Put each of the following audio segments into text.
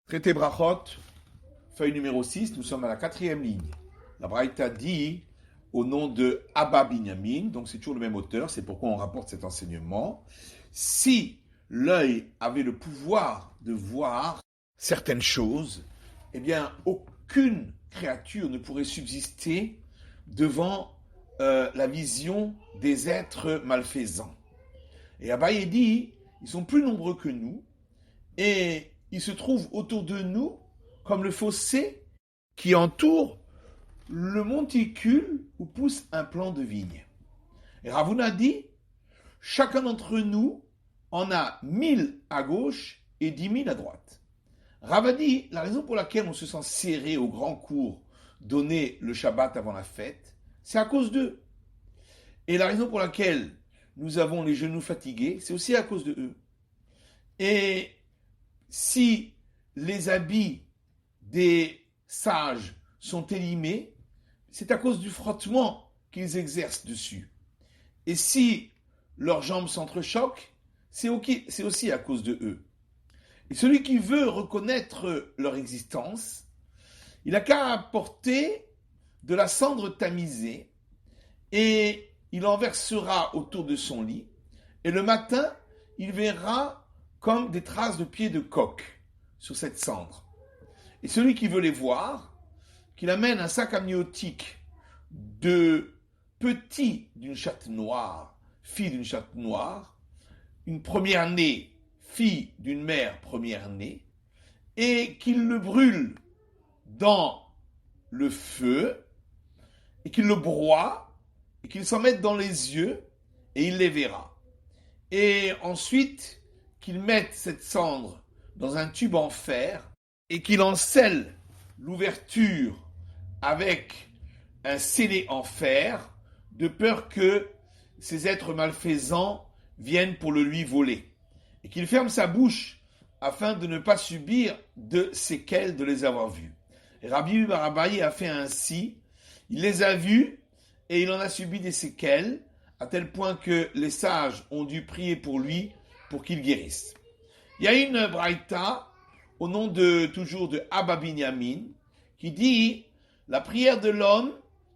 Traité Brachot, feuille numéro 6, nous sommes à la 4e ligne. La Braïta dit au nom de Abba Binyamin, donc c'est toujours le même auteur, c'est pourquoi on rapporte cet enseignement. Si l'œil avait le pouvoir de voir certaines choses, eh bien aucune créature ne pourrait subsister devant la vision des êtres malfaisants. Et Abaye dit, ils sont plus nombreux que nous, et ils se trouvent autour de nous comme le fossé qui entoure le monticule où pousse un plant de vigne. Et Ravuna dit, chacun d'entre nous en a 1000 à gauche et 10 000 à droite. Rava dit, la raison pour laquelle on se sent serré au grand cours donné le Shabbat avant la fête, c'est à cause d'eux. Et la raison pour laquelle nous avons les genoux fatigués, c'est aussi à cause de eux. Et si les habits des sages sont élimés, c'est à cause du frottement qu'ils exercent dessus. Et si leurs jambes s'entrechoquent, c'est aussi à cause de eux. Et celui qui veut reconnaître leur existence, il n'a qu'à apporter de la cendre tamisée et il en versera autour de son lit. Et le matin, il verra comme des traces de pieds de coq sur cette cendre. Et celui qui veut les voir, qu'il amène un sac amniotique de petits d'une chatte noire, fille d'une chatte noire, une première-née, fille d'une mère première-née, et qu'il le brûle dans le feu, et qu'il le broie, et qu'il s'en mette dans les yeux, et il les verra. Et ensuite, qu'il mette cette cendre dans un tube en fer, et qu'il en scelle l'ouverture avec un scellé en fer, de peur que ces êtres malfaisants viennent pour le lui voler. Et qu'il ferme sa bouche afin de ne pas subir de séquelles de les avoir vus. Et Rabbi Barabaï a fait ainsi, il les a vus et il en a subi des séquelles, à tel point que les sages ont dû prier pour lui pour qu'il guérisse. Il y a une braïta au nom toujours de Abba Binyamin qui dit la prière de l'homme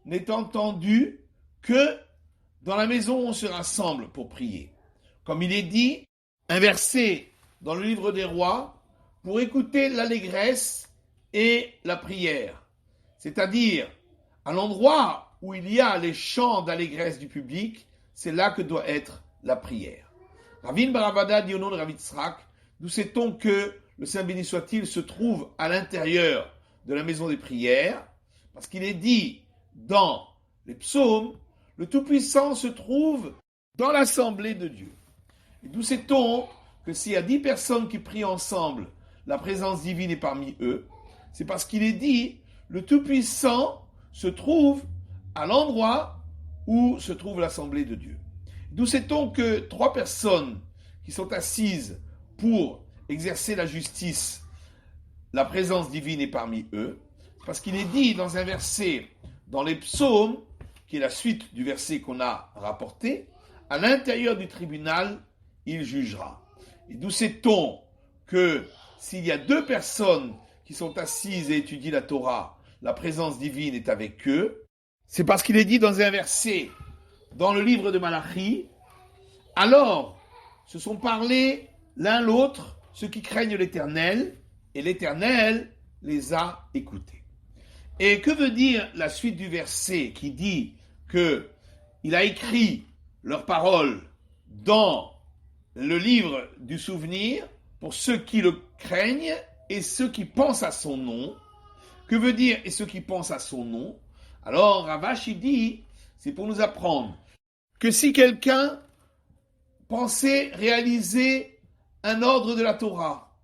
n'est entendue que dans la maison où on se rassemble pour prier. Comme il est dit, un verset dans le livre des rois, pour écouter l'allégresse et la prière. C'est-à-dire, à l'endroit où il y a les chants d'allégresse du public, c'est là que doit être la prière. Ravin Baravada dit au nom de Rav Yitzhak, d'où sait-on que le Saint béni soit-il se trouve à l'intérieur de la maison des prières, parce qu'il est dit dans les psaumes, le Tout-Puissant se trouve dans l'assemblée de Dieu. Et d'où sait-on que s'il y a 10 personnes qui prient ensemble, la présence divine est parmi eux, c'est parce qu'il est dit, le Tout-Puissant se trouve à l'endroit où se trouve l'assemblée de Dieu. D'où sait-on que 3 personnes qui sont assises pour exercer la justice, la présence divine est parmi eux, parce qu'il est dit dans un verset, dans les psaumes, qui est la suite du verset qu'on a rapporté, à l'intérieur du tribunal, il jugera. Et d'où sait-on que s'il y a 2 personnes qui sont assises et étudient la Torah, la présence divine est avec eux, c'est parce qu'il est dit dans un verset, dans le livre de Malachi, alors se sont parlés l'un l'autre ceux qui craignent l'Éternel, et l'Éternel les a écoutés. Et que veut dire la suite du verset qui dit qu'il a écrit leurs paroles dans le livre du souvenir pour ceux qui le craignent et ceux qui pensent à son nom? Que veut dire et ceux qui pensent à son nom? Alors Ravashi dit, c'est pour nous apprendre que si quelqu'un pensait réaliser un ordre de la Torah,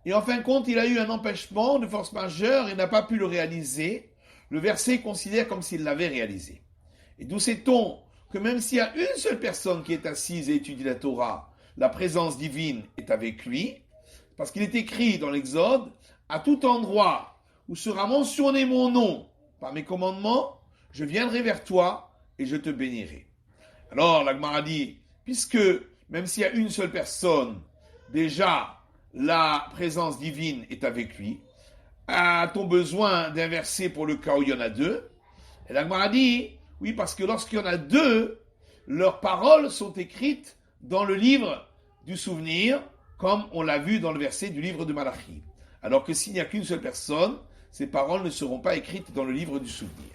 et en fin de compte, il a eu un empêchement de force majeure et n'a pas pu le réaliser, le verset considère comme s'il l'avait réalisé. Et d'où sait-on que même s'il y a une seule personne qui est assise et étudie la Torah, la présence divine est avec lui, parce qu'il est écrit dans l'Exode, à tout endroit où sera mentionné mon nom par mes commandements, je viendrai vers toi et je te bénirai. Alors, la Gemara dit, puisque même s'il y a une seule personne, déjà, la présence divine est avec lui. A-t-on besoin d'un verset pour le cas où il y en a deux? Et la Gemara dit, oui, parce que lorsqu'il y en a deux, leurs paroles sont écrites dans le livre du souvenir, comme on l'a vu dans le verset du livre de Malachi. Alors que s'il n'y a qu'une seule personne, ces paroles ne seront pas écrites dans le livre du souvenir.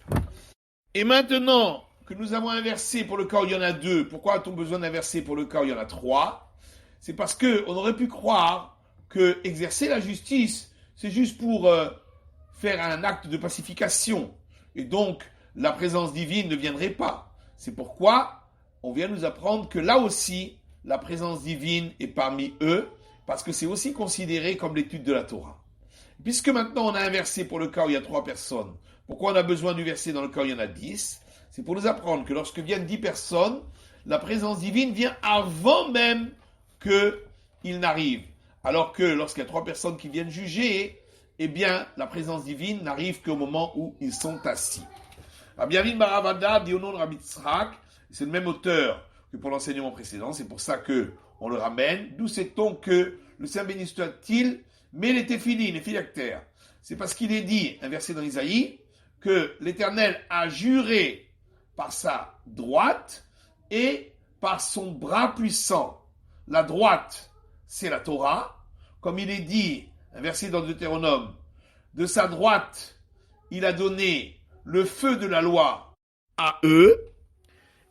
Et maintenant que nous avons un verset pour le cas où il y en a deux, pourquoi a-t-on besoin d'un verset pour le cas où il y en a trois? C'est parce qu'on aurait pu croire que exercer la justice, c'est juste pour faire un acte de pacification. Et donc, la présence divine ne viendrait pas. C'est pourquoi on vient nous apprendre que là aussi, la présence divine est parmi eux, parce que c'est aussi considéré comme l'étude de la Torah. Puisque maintenant on a un verset pour le cas où il y a 3 personnes, pourquoi on a besoin du verset dans le cas où il y en a 10? C'est pour nous apprendre que lorsque viennent 10 personnes, la présence divine vient avant même qu'il n'arrive. Alors que lorsqu'il y a 3 personnes qui viennent juger, eh bien, la présence divine n'arrive qu'au moment où ils sont assis. Rabbi Yavin bar Avada dit au nom de Rabbi Yitzhak, c'est le même auteur que pour l'enseignement précédent, c'est pour ça qu'on le ramène. D'où sait-on que le Saint béni soit-il met les téphilines, les phylactères? C'est parce qu'il est dit, un verset dans Isaïe, que l'Éternel a juré par sa droite et par son bras puissant. La droite, c'est la Torah, comme il est dit, un verset dans Deutéronome, de sa droite, il a donné le feu de la loi à eux,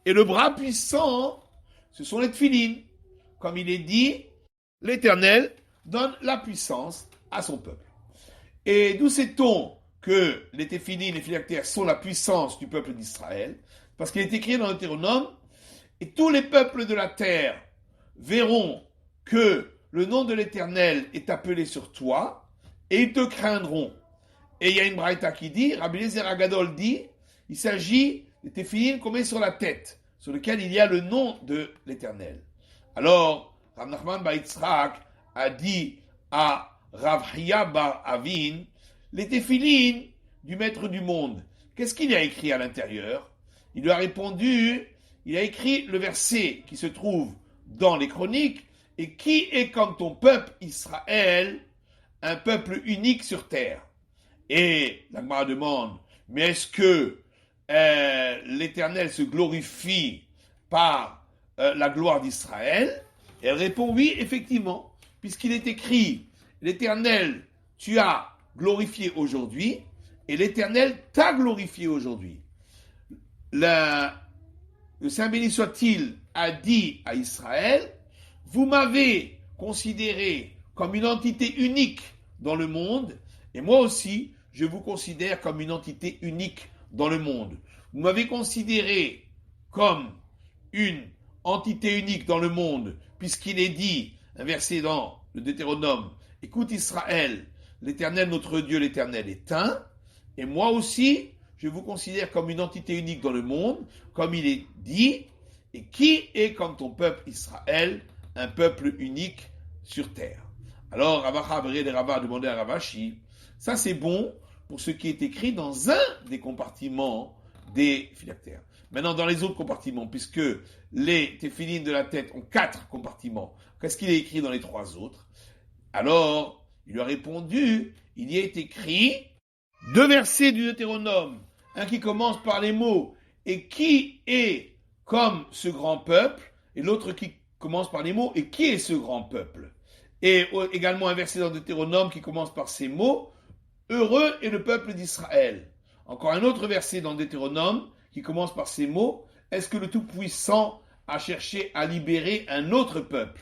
et le bras puissant, ce sont les téphilines. Comme il est dit, l'Éternel donne la puissance à son peuple. Et d'où sait-on que les téphilines, les phylactères sont la puissance du peuple d'Israël? Parce qu'il est écrit dans le Deutéronome, et tous les peuples de la terre verront que le nom de l'Éternel est appelé sur toi, et ils te craindront. Et il y a une braïta qui dit, Rabbi Eliezer Agadol dit, il s'agit des téphilines qu'on met sur la tête, sur lequel il y a le nom de l'Éternel. Alors, Rav Nachman bar Yitzhak a dit à Rav Hiya bar Avin, les téphilines du maître du monde, qu'est-ce qu'il a écrit à l'intérieur? Il lui a répondu, il a écrit le verset qui se trouve dans les chroniques, et qui est comme ton peuple Israël, un peuple unique sur terre. Et la Gemara demande, mais est-ce que l'Éternel se glorifie par la gloire d'Israël? Et elle répond oui, effectivement, puisqu'il est écrit, l'Éternel, tu as glorifié aujourd'hui, et l'Éternel t'a glorifié aujourd'hui. Le Saint béni soit-il a dit à Israël, vous m'avez considéré comme une entité unique dans le monde, et moi aussi, je vous considère comme une entité unique dans le monde. Vous m'avez considéré comme une entité unique dans le monde, puisqu'il est dit, un verset dans le Deutéronome, écoute Israël, l'Éternel, notre Dieu, l'Éternel est un, et moi aussi, je vous considère comme une entité unique dans le monde, comme il est dit, et qui est comme ton peuple Israël, un peuple unique sur terre. Alors, Ravacha Beret et Rava a demandé à Ravashi, ça c'est bon pour ce qui est écrit dans un des compartiments des phylactères. Maintenant, dans les autres compartiments, puisque les téphilines de la tête ont 4 compartiments, qu'est-ce qu'il est écrit dans les 3 autres? Alors, il lui a répondu, il y est écrit 2 versets du Deutéronome, un qui commence par les mots « et qui est comme ce grand peuple » et l'autre qui commence par les mots « et qui est ce grand peuple » et également un verset dans Deutéronome qui commence par ces mots « heureux est le peuple d'Israël ». Encore un autre verset dans Deutéronome qui commence par ces mots « est-ce que le Tout-Puissant a cherché à libérer un autre peuple ?»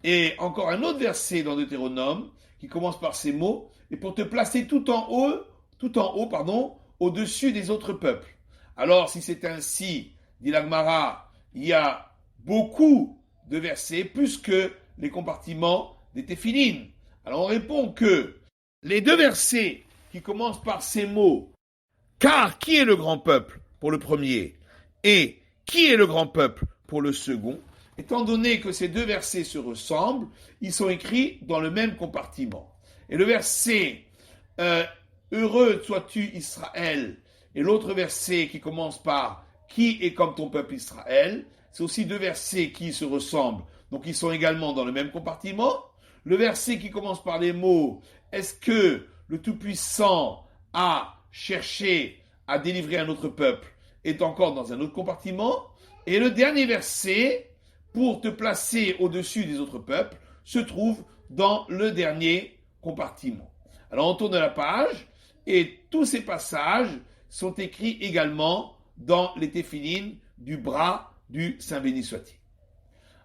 Et encore un autre verset dans Deutéronome qui commence par ces mots « et pour te placer tout en haut, au-dessus des autres peuples. » Alors, si c'est ainsi, dit la Gemara, il y a beaucoup de versets, plus que les compartiments des téphilines. Alors, on répond que les 2 versets qui commencent par ces mots, car qui est le grand peuple pour le premier, et qui est le grand peuple pour le second, étant donné que ces 2 versets se ressemblent, ils sont écrits dans le même compartiment. Et le verset heureux sois-tu Israël, et l'autre verset qui commence par qui est comme ton peuple Israël, c'est aussi 2 versets qui se ressemblent, donc ils sont également dans le même compartiment. le verset qui commence par les mots « Est-ce que le Tout-Puissant a cherché à délivrer un autre peuple ?» est encore dans un autre compartiment. Et le dernier verset, pour te placer au-dessus des autres peuples, se trouve dans le dernier compartiment. Alors on tourne la page, et tous ces passages sont écrits également dans les téphilines du bras du Saint béni soit-il.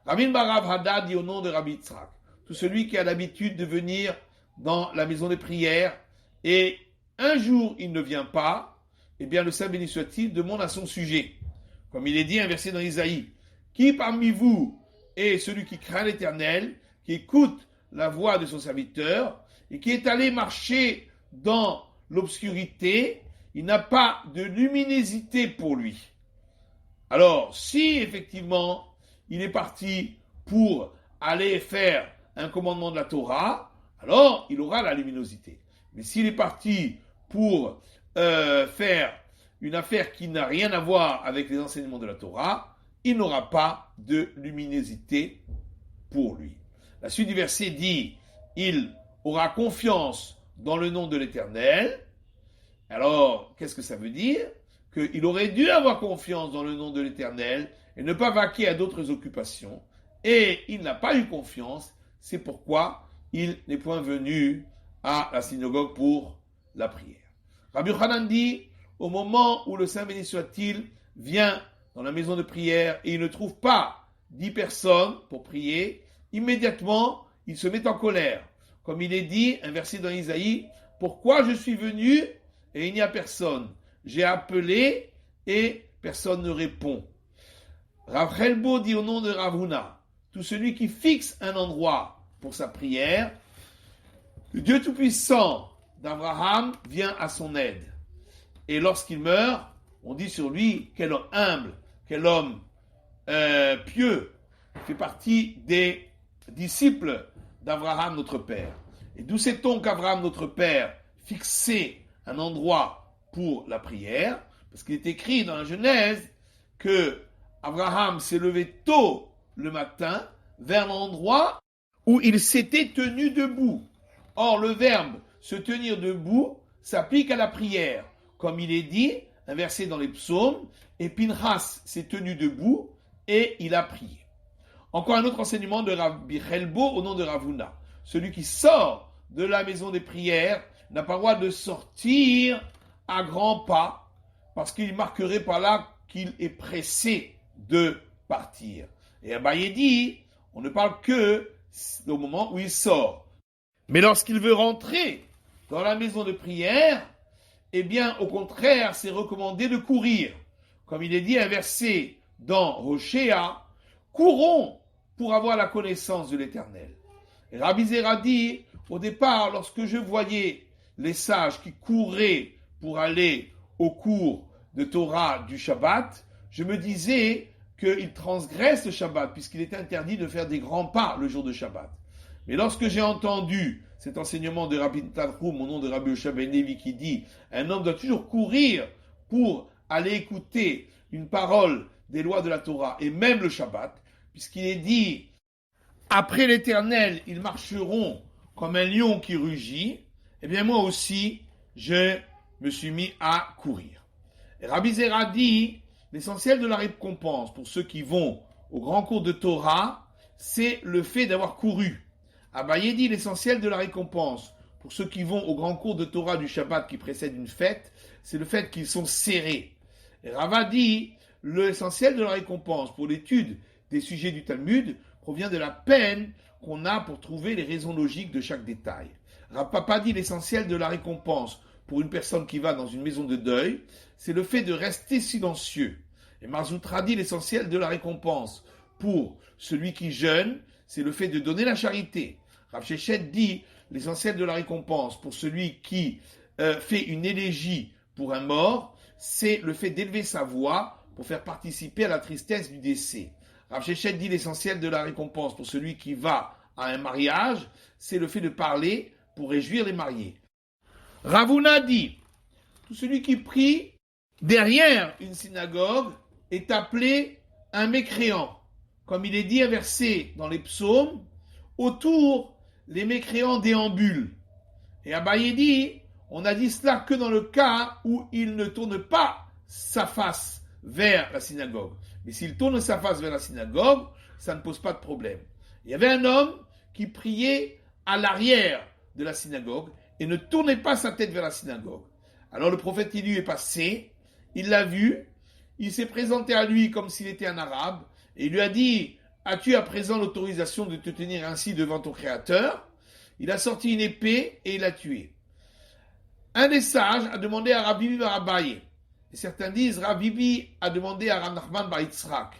Rabbi Barav Hadda dit au nom de Rabbi Yitzhak, tout celui qui a l'habitude de venir dans la maison des prières, et un jour il ne vient pas, eh bien le Saint béni soit-il demande à son sujet, comme il est dit un verset dans Isaïe, qui parmi vous est celui qui craint l'Éternel, qui écoute la voix de son serviteur, et qui est allé marcher dans l'obscurité, il n'a pas de luminosité pour lui. Alors, si effectivement il est parti pour aller faire un commandement de la Torah, alors il aura la luminosité. Mais s'il est parti pour faire une affaire qui n'a rien à voir avec les enseignements de la Torah, il n'aura pas de luminosité pour lui. La suite du verset dit, il aura confiance dans le nom de l'Éternel. Alors, qu'est-ce que ça veut dire? Qu'il aurait dû avoir confiance dans le nom de l'Éternel et ne pas vaquer à d'autres occupations. Et il n'a pas eu confiance, c'est pourquoi il n'est point venu à la synagogue pour la prière. Rabbi Yochanan dit, au moment où le Saint béni soit-il vient dans la maison de prière et il ne trouve pas 10 personnes pour prier, immédiatement il se met en colère. Comme il est dit, un verset dans Isaïe, « Pourquoi je suis venu et il n'y a personne? J'ai appelé et personne ne répond. » Rav Chelbo dit au nom de Rav Huna, tout celui qui fixe un endroit pour sa prière, le Dieu Tout-Puissant d'Abraham vient à son aide. Et lorsqu'il meurt, on dit sur lui quel homme humble, quel homme pieux, fait partie des disciples d'Abraham notre Père. Et d'où sait-on qu'Abraham notre Père fixait un endroit pour la prière? Parce qu'il est écrit dans la Genèse que Abraham s'est levé tôt le matin vers l'endroit où il s'était tenu debout. Or, le verbe se tenir debout s'applique à la prière. Comme il est dit, un verset dans les psaumes, et Pinchas s'est tenu debout et il a prié. Encore un autre enseignement de Rabbi Chelbo au nom de Rav Huna. Celui qui sort de la maison des prières n'a pas le droit de sortir à grands pas parce qu'il marquerait par là qu'il est pressé de partir. Et Abaye dit, on ne parle que au moment où il sort. Mais lorsqu'il veut rentrer dans la maison de prière, eh bien, au contraire, c'est recommandé de courir. Comme il est dit un verset dans Hoshéa, courons pour avoir la connaissance de l'Éternel. Et Rabbi Zera dit, au départ, lorsque je voyais les sages qui couraient pour aller au cours de Torah du Shabbat, je me disais qu'ils transgressent le Shabbat, puisqu'il est interdit de faire des grands pas le jour de Shabbat. Mais lorsque j'ai entendu cet enseignement de Rabbi Tanchum au nom de Rabbi Yoshua ben Levi qui dit « Un homme doit toujours courir pour aller écouter une parole des lois de la Torah, et même le Shabbat, puisqu'il est dit « Après l'Éternel, ils marcheront comme un lion qui rugit », eh bien moi aussi, je me suis mis à courir. Et Rabbi Zera dit « L'essentiel de la récompense pour ceux qui vont au grand cours de Torah, c'est le fait d'avoir couru. » Abaye dit l'essentiel de la récompense pour ceux qui vont au grand cours de Torah du Shabbat qui précède une fête, c'est le fait qu'ils sont serrés. Et Rava dit l'essentiel de la récompense pour l'étude des sujets du Talmud provient de la peine qu'on a pour trouver les raisons logiques de chaque détail. Rav Papa dit l'essentiel de la récompense pour une personne qui va dans une maison de deuil, c'est le fait de rester silencieux. Et Marzoutra dit l'essentiel de la récompense pour celui qui jeûne, c'est le fait de donner la charité. Rav Shechet dit l'essentiel de la récompense pour celui qui fait une élégie pour un mort, c'est le fait d'élever sa voix pour faire participer à la tristesse du décès. Rav Shechet dit l'essentiel de la récompense pour celui qui va à un mariage, c'est le fait de parler pour réjouir les mariés. Rav Huna dit tout celui qui prie derrière une synagogue est appelé un mécréant. Comme il est dit un verset dans les psaumes, autour les mécréants déambulent. Et Abaye dit, on a dit cela que dans le cas où il ne tourne pas sa face vers la synagogue. Mais s'il tourne sa face vers la synagogue, ça ne pose pas de problème. Il y avait un homme qui priait à l'arrière de la synagogue et ne tournait pas sa tête vers la synagogue. Alors le prophète Élie est passé, il l'a vu, il s'est présenté à lui comme s'il était un arabe et il lui a dit, as-tu à présent l'autorisation de te tenir ainsi devant ton créateur? Il a sorti une épée et il l'a tué. Un des sages a demandé à Rabbi Bibi bar Abaye. Et certains disent Rabbi Bibi a demandé à Rav Nachman bar Yitzhak.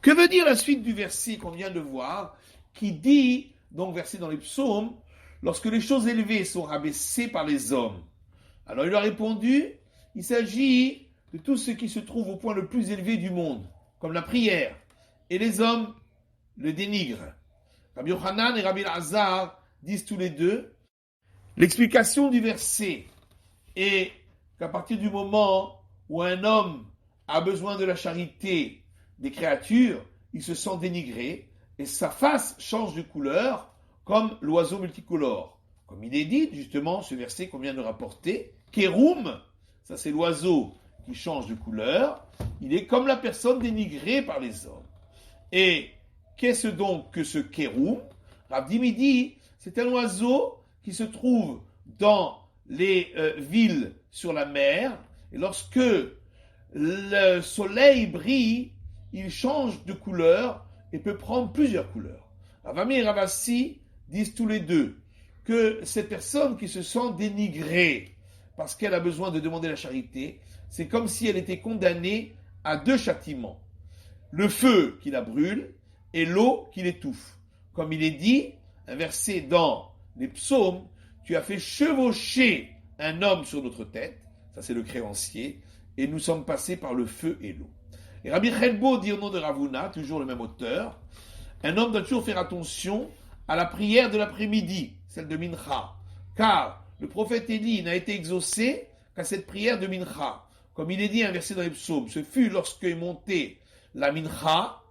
Que veut dire la suite du verset qu'on vient de voir, qui dit, donc verset dans les psaumes, lorsque les choses élevées sont rabaissées par les hommes? Alors il a répondu, il s'agit de tout ce qui se trouve au point le plus élevé du monde, comme la prière, et les hommes le dénigrent. Rabbi Yochanan et Rabbi Elazar disent tous les deux, l'explication du verset est qu'à partir du moment où un homme a besoin de la charité des créatures, il se sent dénigré et sa face change de couleur comme l'oiseau multicolore. Comme il est dit, justement, ce verset qu'on vient de rapporter, Kéroum, ça c'est l'oiseau qui change de couleur, il est comme la personne dénigrée par les hommes. Et qu'est-ce donc que ce Kéroum? Rav Dimi dit, c'est un oiseau qui se trouve dans les villes sur la mer, et lorsque le soleil brille, il change de couleur et peut prendre plusieurs couleurs. Rav Ami et Rav Assi disent tous les deux que cette personne qui se sent dénigrée parce qu'elle a besoin de demander la charité, c'est comme si elle était condamnée à deux châtiments. Le feu qui la brûle et l'eau qui l'étouffe. Comme il est dit, un verset dans les psaumes, tu as fait chevaucher un homme sur notre tête, ça c'est le créancier, et nous sommes passés par le feu et l'eau. Et Rabbi Chelbo dit au nom de Ravuna, toujours le même auteur, un homme doit toujours faire attention à la prière de l'après-midi, celle de Mincha, car le prophète Élie n'a été exaucé qu'à cette prière de Mincha. Comme il est dit un verset dans les psaumes, ce fut lorsque est montée la Mincha,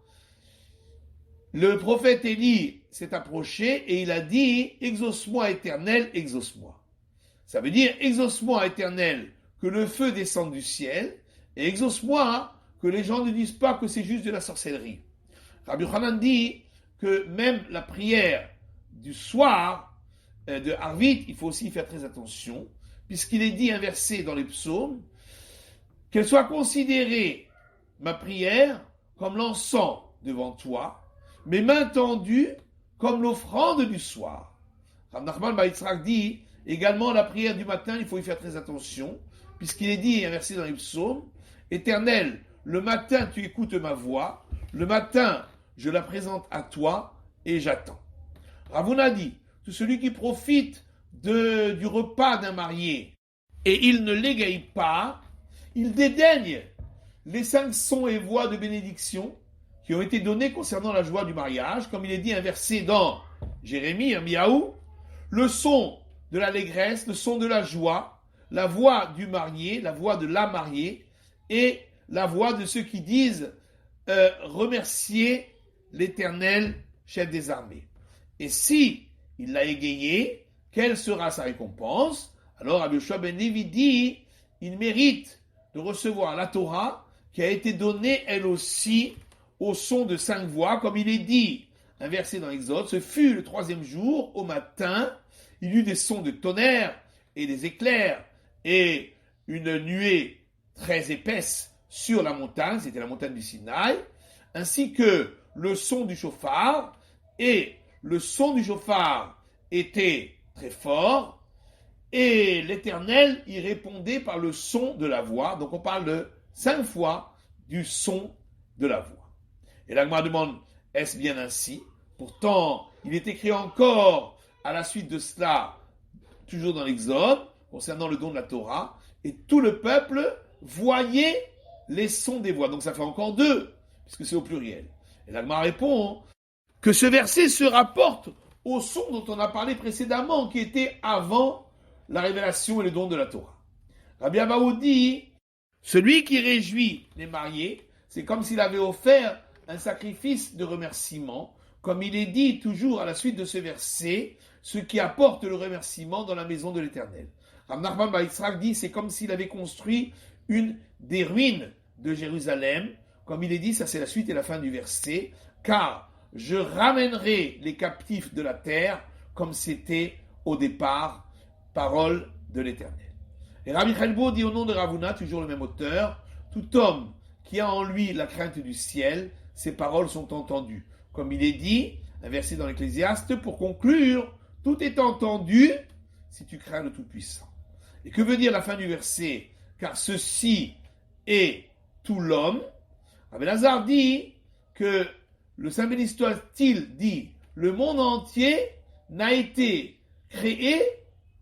le prophète Élie s'est approché et il a dit « Exauce-moi éternel, exauce-moi ». Ça veut dire « Exauce-moi éternel, que le feu descende du ciel, et exauce-moi que les gens ne disent pas que c'est juste de la sorcellerie ». Rabbi Yochanan dit que même la prière du soir de Harvit, il faut aussi faire très attention, puisqu'il est dit un verset dans les psaumes, qu'elle soit considérée, ma prière, comme l'encens devant toi, mes mains tendues comme l'offrande du soir. Rav Nachman bar Yitzhak dit également la prière du matin, il faut y faire très attention, puisqu'il est dit un verset dans les psaumes, Éternel, le matin tu écoutes ma voix, le matin je la présente à toi et j'attends. Ravuna dit, tout celui qui profite du repas d'un marié et il ne l'égaye pas, il dédaigne les 5 sons et voix de bénédiction qui ont été donnés concernant la joie du mariage, comme il est dit un verset dans Jérémie, un Miaou, le son de l'allégresse, le son de la joie, la voix du marié, la voix de la mariée, et la voix de ceux qui disent remercier l'Éternel, chef des armées. Et si il l'a égayé, quelle sera sa récompense? Alors Rabbi Yoshua ben Levi dit, il mérite de recevoir la Torah qui a été donnée elle aussi au son de 5 voix, comme il est dit, un verset dans l'Exode, ce fut le 3e jour, au matin, il y eut des sons de tonnerre et des éclairs, et une nuée très épaisse sur la montagne, c'était la montagne du Sinaï, ainsi que le son du chauffard, et le son du chauffard était très fort, et l'Éternel y répondait par le son de la voix, donc on parle de 5 fois du son de la voix. Et l'Agma demande, est-ce bien ainsi? Pourtant, il est écrit encore à la suite de cela, toujours dans l'Exode, concernant le don de la Torah, et tout le peuple voyait les sons des voix. Donc ça fait encore 2, puisque c'est au pluriel. Et l'Agma répond que ce verset se rapporte au son dont on a parlé précédemment, qui était avant la révélation et le don de la Torah. Rabbi Abahu dit, celui qui réjouit les mariés, c'est comme s'il avait offert un sacrifice de remerciement, comme il est dit toujours à la suite de ce verset, ce qui apporte le remerciement dans la maison de l'Éternel. Rav Nachman bar Yitzhak dit, c'est comme s'il avait construit une des ruines de Jérusalem. Comme il est dit, ça c'est la suite et la fin du verset, car je ramènerai les captifs de la terre comme c'était au départ, parole de l'Éternel. Et Rabbi Chelbo dit au nom de Ravuna, toujours le même auteur, tout homme qui a en lui la crainte du ciel, ses paroles sont entendues. Comme il est dit, un verset dans l'Ecclésiaste, pour conclure, tout est entendu si tu crains le Tout-Puissant. Et que veut dire la fin du verset? Car ceci est tout l'homme. Rabbi Lazare dit que le Saint béni soit-il dit, le monde entier n'a été créé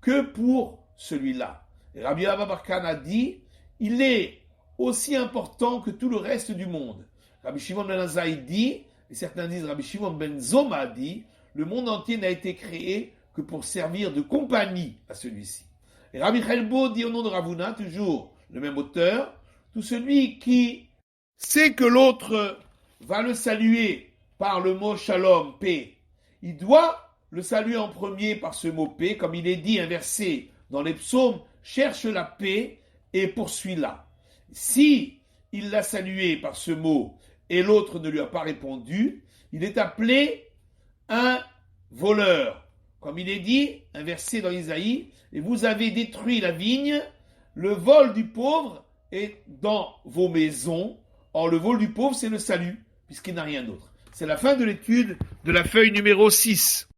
que pour celui-là. Et Rabbi Abba bar Kana dit, il est aussi important que tout le reste du monde. Rabbi Shimon ben Azai dit, et certains disent Rabbi Shimon ben Zoma dit, le monde entier n'a été créé que pour servir de compagnie à celui-ci. Et Rabbi Chelbo dit au nom de Ravuna, toujours le même auteur, tout celui qui sait que l'autre va le saluer par le mot shalom, paix, il doit le saluer en premier par ce mot paix, comme il est dit un verset dans les psaumes, cherche la paix et poursuis-la. Si il l'a salué par ce mot et l'autre ne lui a pas répondu, il est appelé un voleur. Comme il est dit, un verset dans Isaïe, et vous avez détruit la vigne, le vol du pauvre est dans vos maisons. Or, le vol du pauvre, c'est le salut, puisqu'il n'a rien d'autre. C'est la fin de l'étude de la feuille numéro 6.